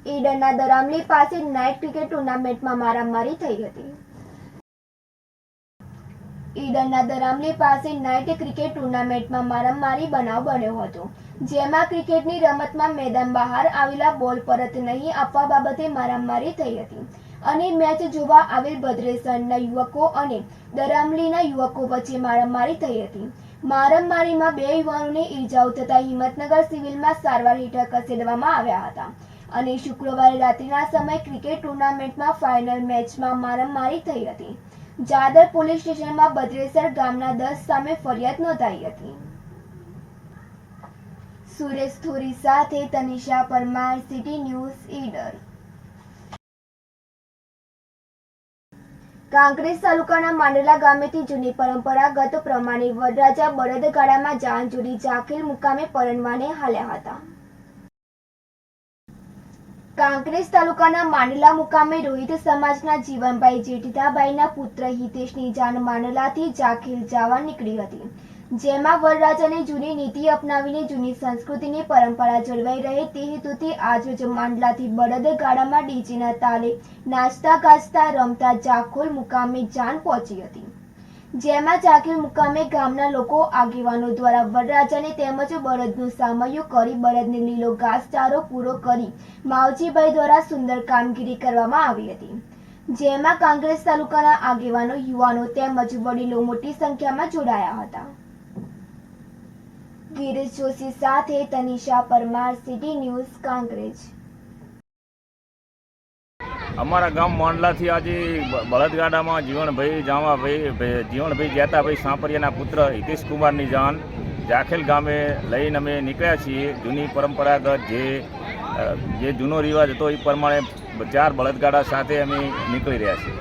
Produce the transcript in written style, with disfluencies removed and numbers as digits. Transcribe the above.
ઈડરના દરામલી પાસે night cricket ટુર્નામેન્ટમાં મારામારી થઈ હતી। ઈડરના દરામલી પાસે નાઇટ ક્રિકેટ ટુર્નામેન્ટમાં મારામારી બનાવ બન્યો હતો, જેમાં ક્રિકેટની રમતમાં મેદાન બહાર આવેલા બોલ પરત નહીં આપવા બાબતે મારામારી થઈ હતી અને મેચ જોવા આવેલ ભદ્રેસરના યુવકો અને દરામલીના યુવકો વચ્ચે મારામારી થઈ હતી। મારામારીમાં બે યુવાનોને ઈજાઓ થતા હિંમતનગર સિવિલમાં સારવાર હેઠળ ખસેડવામાં આવ્યા હતા અને શુક્રવારે રાત્રિના સમયે ક્રિકેટ ટુર્નામેન્ટમાં ફાઇનલ મેચમાં મારામારી થઈ હતી। જાદર પોલીસ સ્ટેશનમાં ભદ્રેસર ગામના 10 સામે ફરિયાદ નોંધાઈ હતી। સુરેશ થોરી સાથે તનિષા પરમાર, સિટી ન્યૂઝ, ઈડર। કાંકરેજ તાલુકાના માંડલા ગામેથી જૂની પરંપરાગત પ્રમાણે વરરાજા બળદગાડામાં જાન જોડી જાખીલ મુકામે પરણવાને હાલ્યા હતા। કાંકરેજ તાલુકાના માંડલા મુકામે રોહિત સમાજના જીવનભાઈ જેઠીદાભાઈના પુત્ર હિતેશની જાન માંડલાથી જાખીલ જવા નીકળી હતી, જેમાં વરરાજાને જૂની નીતિ અપનાવીને જૂની સંસ્કૃતિની પરંપરા જળવાઈ રહે તે હેતુથી આજરોજ માંડલાથી બળદગાડામાં ડીજેના તાલે નાચતા ગાજતા રમતા જાખોલ મુકામે જાન પહોંચી હતી, જેમાં જાખીલ મુકામે ગામના લોકો આગેવાનો દ્વારા વરરાજાને તેમજ બળદનું સામૈયું કરી બળદને લીલો ઘાસચારો પૂરો કરી માવજીભાઈ દ્વારા સુંદર કામગીરી કરવામાં આવી હતી, જેમાં કાંકરેજ તાલુકાના આગેવાનો, યુવાનો તેમજ વડીલો મોટી સંખ્યામાં જોડાયા હતા। ગિરીશ જોશી સાથે તનિષા પરમાર, સિટી ન્યૂઝ, કાંકરેજ। અમારા ગામ માંડલાથી આજે બળદગાડામાં જીવણભાઈ જેતાભાઈ સાંપરિયાના પુત્ર હિતેશ કુમારની જાન જાખેલ ગામે લઈને અમે નીકળ્યા છીએ। જૂની પરંપરાગત જે જૂનો રિવાજ હતો એ પ્રમાણે 4 બળદગાડા સાથે અમે નીકળી રહ્યા છીએ।